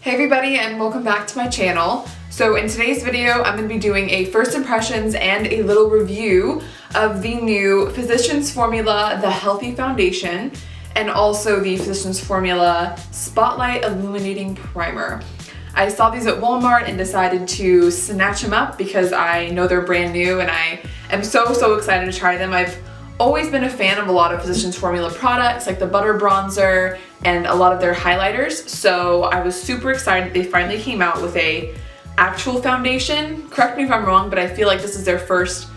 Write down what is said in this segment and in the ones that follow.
Hey everybody, and welcome back to my channel. So in today's video, I'm going to be doing a first impressions and a little review of the new Physicians Formula The Healthy Foundation and also the Physicians Formula Spotlight Illuminating Primer. I saw these at Walmart and decided to snatch them up because I know they're brand new and I am so excited to try them. I've always been a fan of a lot of Physicians Formula products like the Butter Bronzer and a lot of their highlighters, so I was super excited they finally came out with a actual foundation. Correct me if I'm wrong, but I feel like this is their first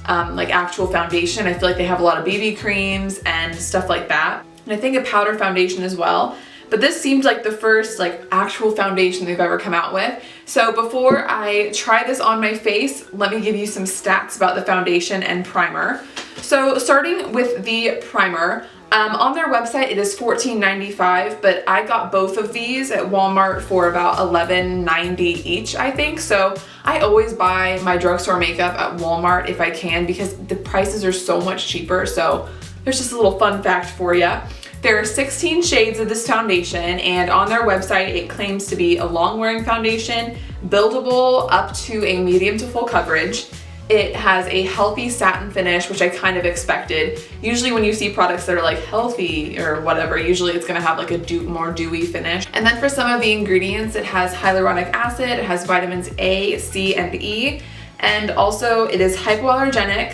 like actual foundation. I feel like they have a lot of BB creams and stuff like that, and I think a powder foundation as well. But this seems like the first like actual foundation they've ever come out with. So before I try this on my face, let me give you some stats about the foundation and primer. So starting with the primer, on their website it is $14.95, but I got both of these at Walmart for about $11.90 each, I think. So I always buy my drugstore makeup at Walmart if I can because the prices are so much cheaper. So there's just a little fun fact for you. There are 16 shades of this foundation, and on their website it claims to be a long-wearing foundation, buildable up to a medium to full coverage. It has a healthy satin finish, which I kind of expected. Usually when you see products that are like healthy or whatever, usually it's gonna have like a more dewy finish. And then for some of the ingredients, it has hyaluronic acid, it has vitamins A, C, and E, and also it is hypoallergenic,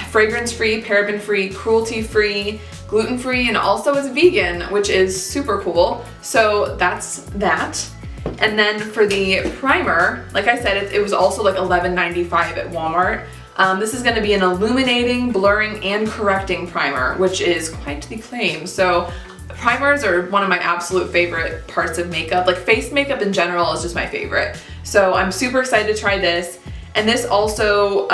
fragrance-free, paraben-free, cruelty-free, gluten-free, and also it's vegan, which is super cool. So that's that. And then for the primer, like I said, it was also like $11.95 at Walmart. This is going to be an illuminating, blurring, and correcting primer, which is quite the claim. So primers are one of my absolute favorite parts of makeup. Like face makeup in general is just my favorite. So I'm super excited to try this. And this also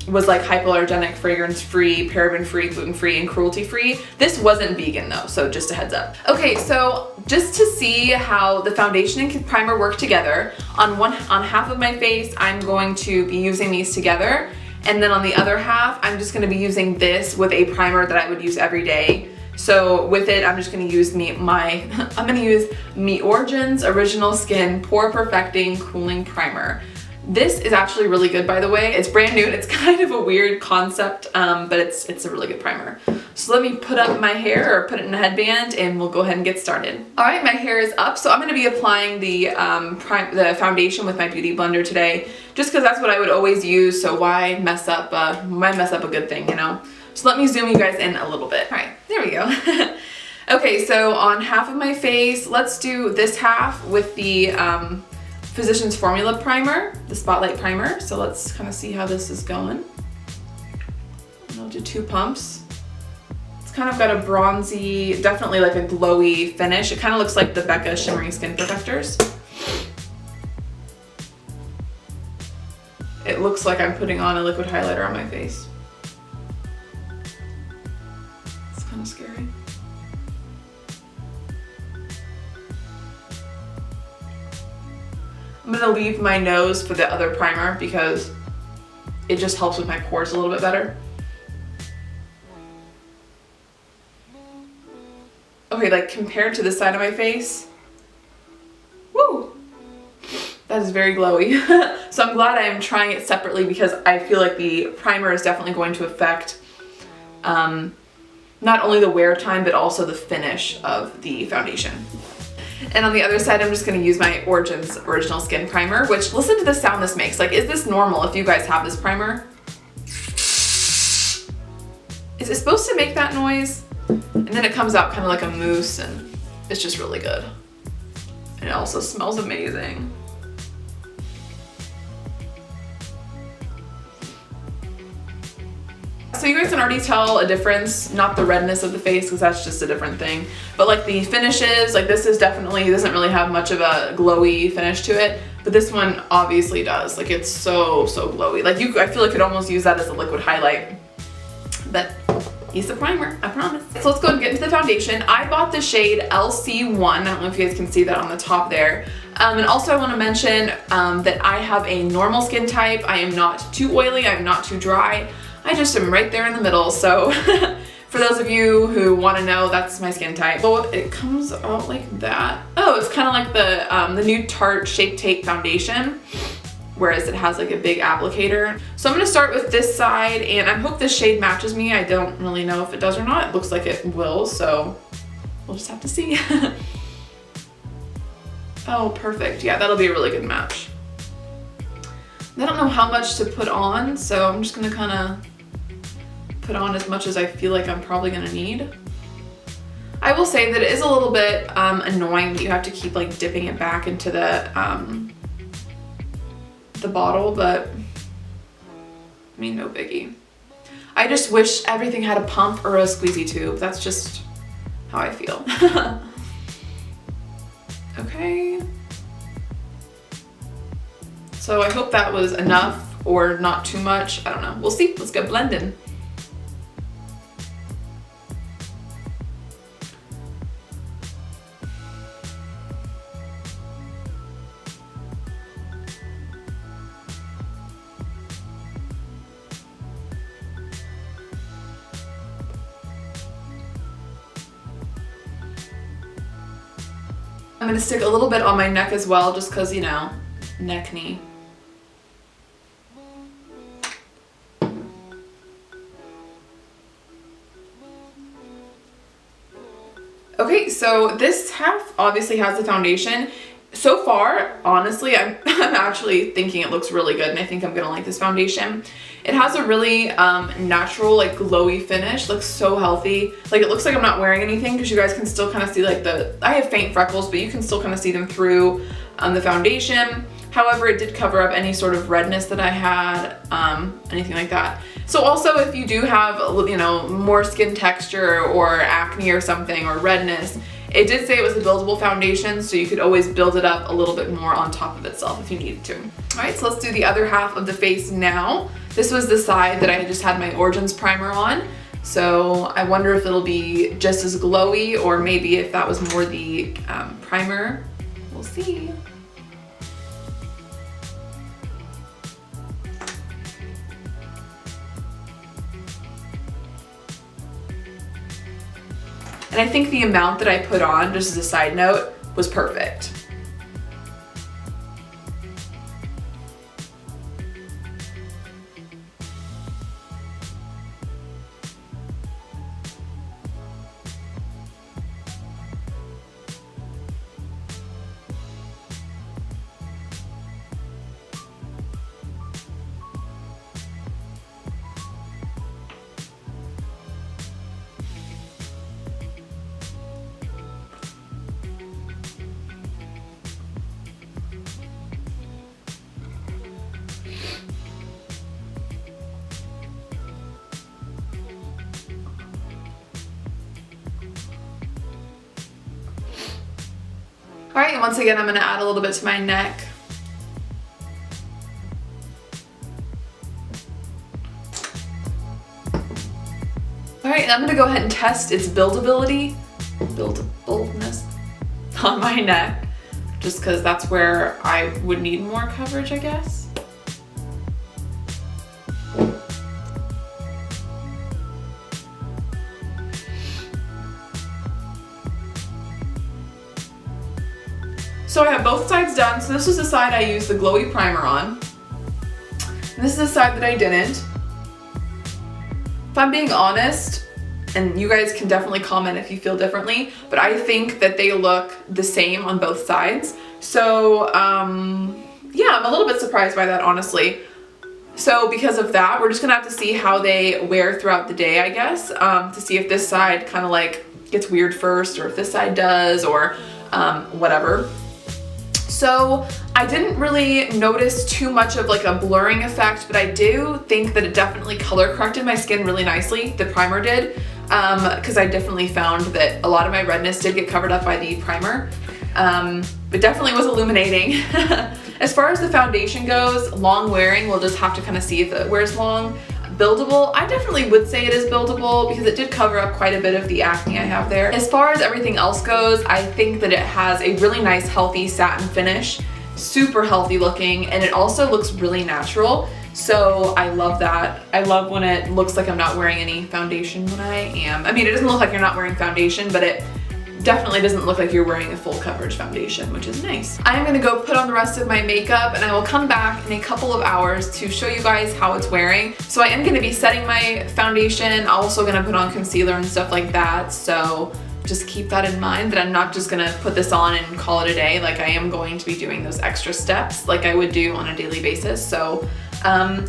was like hypoallergenic, fragrance-free, paraben-free, gluten-free, and cruelty-free. This wasn't vegan though, so just a heads up. Okay, so just to see how the foundation and primer work together, on half of my face, I'm going to be using these together, and then on the other half, I'm just gonna be using this with a primer that I would use every day. So with it, I'm just gonna use I'm gonna use Me Origin's Original Skin Pore Perfecting Cooling Primer. This is actually really good, by the way. It's brand new and it's kind of a weird concept, but it's a really good primer. So let me put up my hair or put it in a headband and we'll go ahead and get started. All right, my hair is up. So I'm gonna be applying the foundation with my beauty blender today, just because that's what I would always use. So why mess up a good thing, you know? So let me zoom you guys in a little bit. All right, there we go. Okay, so on half of my face, let's do this half with the Physicians Formula primer, the Spotlight primer. So let's kind of see how this is going. And I'll do 2 pumps. It's kind of got a bronzy, definitely like a glowy finish. It kind of looks like the Becca Shimmering Skin Perfectors. It looks like I'm putting on a liquid highlighter on my face. It's kind of scary. I'm gonna leave my nose for the other primer because it just helps with my pores a little bit better. Okay, like compared to this side of my face, woo, that is very glowy. So I'm glad I am trying it separately because I feel like the primer is definitely going to affect not only the wear time, but also the finish of the foundation. And on the other side, I'm just gonna use my Origin's Original Skin Primer, which, listen to the sound this makes. Like, is this normal if you guys have this primer? Is it supposed to make that noise? And then it comes out kind of like a mousse, and it's just really good. And it also smells amazing. So you guys can already tell a difference, not the redness of the face because that's just a different thing, but like the finishes, like this is definitely, doesn't really have much of a glowy finish to it, but this one obviously does. Like it's so glowy. Like I feel like could almost use that as a liquid highlight, but he's the primer, I promise. So let's go and get into the foundation. I bought the shade LC1. I don't know if you guys can see that on the top there. And also I want to mention that I have a normal skin type. I am not too oily, I'm not too dry. I just am right there in the middle, so For those of you who want to know, that's my skin type. So it comes out like that. Oh, it's kind of like the new Tarte Shape Tape foundation, whereas it has like a big applicator. So I'm gonna start with this side, and I hope this shade matches me. I don't really know if it does or not. It looks like it will, so we'll just have to see. Oh, perfect. Yeah, that'll be a really good match. I don't know how much to put on, so I'm just gonna kind of put on as much as I feel like I'm probably gonna need. I will say that it is a little bit annoying that you have to keep like dipping it back into the bottle, but I mean, no biggie. I just wish everything had a pump or a squeezy tube. That's just how I feel. Okay. So I hope that was enough or not too much. I don't know. We'll see. Let's get blending. I'm gonna stick a little bit on my neck as well, just cause, you know, neck knee. Okay, so this half obviously has the foundation. So far, honestly, I'm actually thinking it looks really good, and I think I'm gonna like this foundation. It has a really natural, like glowy finish, looks so healthy. Like it looks like I'm not wearing anything because you guys can still kind of see like I have faint freckles, but you can still kind of see them through the foundation. However, it did cover up any sort of redness that I had, anything like that. So also if you do have, you know, more skin texture or acne or something or redness, it did say it was a buildable foundation, so you could always build it up a little bit more on top of itself if you needed to. All right, so let's do the other half of the face now. This was the side that I just had my Origins primer on. So I wonder if it'll be just as glowy, or maybe if that was more the primer. We'll see. And I think the amount that I put on, just as a side note, was perfect. All right, and once again, I'm gonna add a little bit to my neck. All right, and I'm gonna go ahead and test its buildableness on my neck, just because that's where I would need more coverage, I guess. So I have both sides done. So this is the side I used the glowy primer on. And this is the side that I didn't. If I'm being honest, and you guys can definitely comment if you feel differently, but I think that they look the same on both sides. So yeah, I'm a little bit surprised by that, honestly. So because of that, we're just gonna have to see how they wear throughout the day, I guess, to see if this side kind of like gets weird first, or if this side does, or whatever. So I didn't really notice too much of like a blurring effect, but I do think that it definitely color corrected my skin really nicely. The primer did, because I definitely found that a lot of my redness did get covered up by the primer, but definitely was illuminating. As far as the foundation goes, long wearing, we'll just have to kind of see if it wears long. Buildable, I definitely would say it is buildable because it did cover up quite a bit of the acne I have there. As far as everything else goes, I think that it has a really nice healthy satin finish, super healthy looking, and it also looks really natural. So I love that. I love when it looks like I'm not wearing any foundation when I am. I mean, it doesn't look like you're not wearing foundation, but it definitely doesn't look like you're wearing a full coverage foundation, which is nice. I'm gonna go put on the rest of my makeup and I will come back in a couple of hours to show you guys how it's wearing. So I am gonna be setting my foundation, also gonna put on concealer and stuff like that. So just keep that in mind, that I'm not just gonna put this on and call it a day. Like, I am going to be doing those extra steps like I would do on a daily basis. So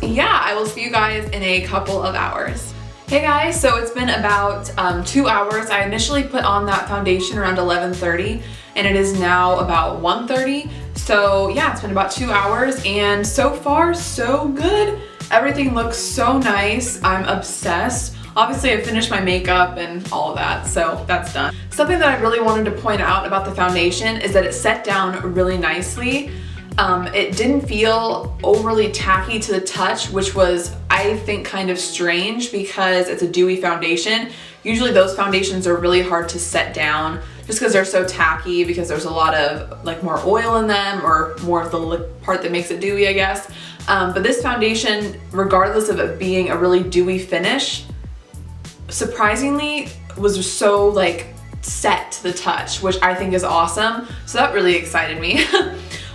yeah, I will see you guys in a couple of hours. Hey guys, so it's been about 2 hours. I initially put on that foundation around 11:30 and it is now about 1:30. So yeah, it's been about 2 hours and so far so good. Everything looks so nice. I'm obsessed. Obviously I finished my makeup and all of that, so that's done. Something that I really wanted to point out about the foundation is that it set down really nicely. It didn't feel overly tacky to the touch, which was, I think, kind of strange because it's a dewy foundation. Usually those foundations are really hard to set down just because they're so tacky, because there's a lot of like more oil in them, or more of the part that makes it dewy, I guess. But this foundation, regardless of it being a really dewy finish, surprisingly was so like set to the touch, which I think is awesome. So that really excited me.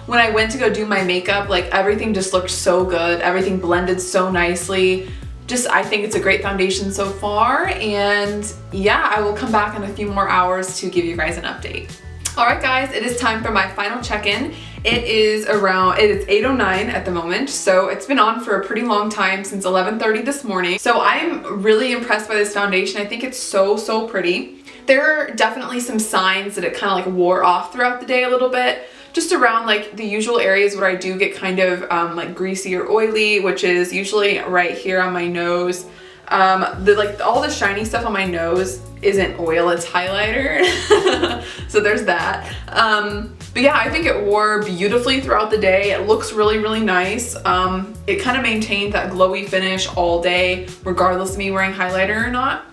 When I went to go do my makeup, like everything just looked so good. Everything blended so nicely. Just, I think it's a great foundation so far. And yeah, I will come back in a few more hours to give you guys an update. All right guys, it is time for my final check-in. It is 8:09 at the moment, so it's been on for a pretty long time, since 11:30 this morning. So I'm really impressed by this foundation. I think it's so pretty. There are definitely some signs that it kind of like wore off throughout the day a little bit. Just around like the usual areas where I do get kind of like greasy or oily, which is usually right here on my nose. All the shiny stuff on my nose isn't oil, it's highlighter. So there's that. But yeah, I think it wore beautifully throughout the day. It looks really nice. It kind of maintained that glowy finish all day, regardless of me wearing highlighter or not.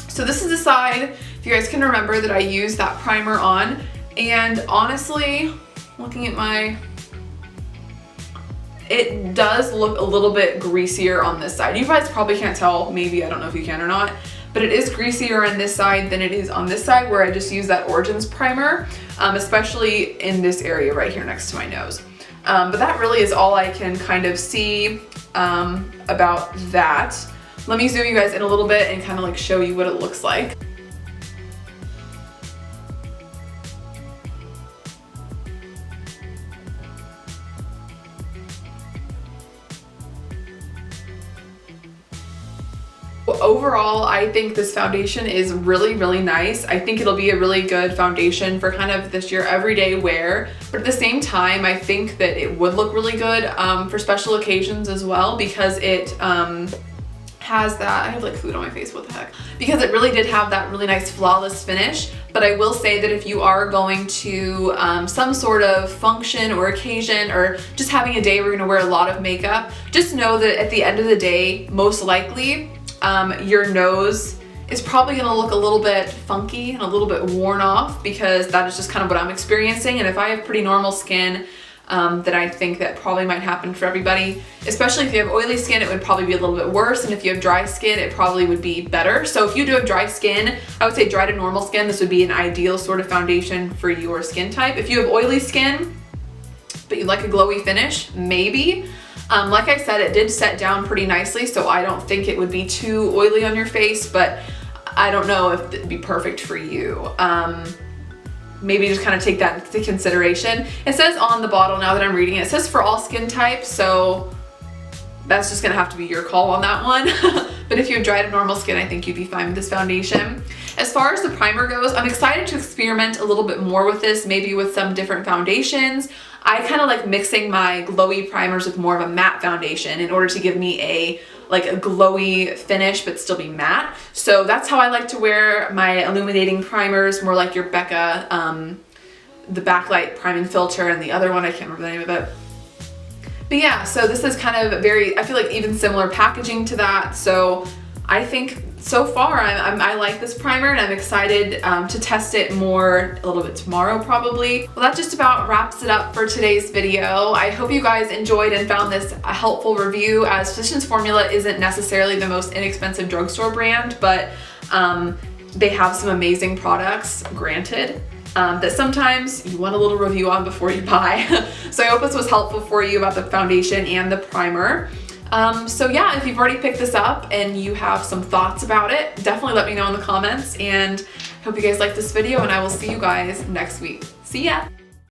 So this is the side, if you guys can remember, that I used that primer on. And honestly, looking at it does look a little bit greasier on this side. You guys probably can't tell, maybe, I don't know if you can or not, but it is greasier on this side than it is on this side, where I just use that Origins primer, especially in this area right here next to my nose. But that really is all I can kind of see about that. Let me zoom you guys in a little bit and kind of like show you what it looks like. Overall, I think this foundation is really nice. I think it'll be a really good foundation for kind of this your everyday wear, but at the same time, I think that it would look really good for special occasions as well, because it has that, I have like food on my face, what the heck? Because it really did have that really nice flawless finish. But I will say that if you are going to some sort of function or occasion, or just having a day where you're gonna wear a lot of makeup, just know that at the end of the day, most likely, your nose is probably gonna look a little bit funky and a little bit worn off, because that is just kind of what I'm experiencing. And if I have pretty normal skin, then I think that probably might happen for everybody. Especially if you have oily skin, it would probably be a little bit worse. And if you have dry skin, it probably would be better. So if you do have dry skin, I would say dry to normal skin, this would be an ideal sort of foundation for your skin type. If you have oily skin, but you like a glowy finish, maybe. Like I said, it did set down pretty nicely, so I don't think it would be too oily on your face, but I don't know if it'd be perfect for you. Maybe just kind of take that into consideration. It says on the bottle, now that I'm reading it, it says for all skin types, so that's just gonna have to be your call on that one. But if you have dry to normal skin, I think you'd be fine with this foundation. As far as the primer goes, I'm excited to experiment a little bit more with this, maybe with some different foundations. I kind of like mixing my glowy primers with more of a matte foundation in order to give me a glowy finish but still be matte. So that's how I like to wear my illuminating primers, more like your Becca, the backlight priming filter, and the other one, I can't remember the name of it. But yeah, so this is kind of very, I feel like even similar packaging to that. So I think so far I like this primer, and I'm excited to test it more a little bit tomorrow probably. Well, that just about wraps it up for today's video. I hope you guys enjoyed and found this a helpful review, as Physicians Formula isn't necessarily the most inexpensive drugstore brand, but they have some amazing products, granted, that sometimes you want a little review on before you buy. So I hope this was helpful for you about the foundation and the primer. So yeah, if you've already picked this up and you have some thoughts about it, definitely let me know in the comments, and hope you guys liked this video, and I will see you guys next week. See ya!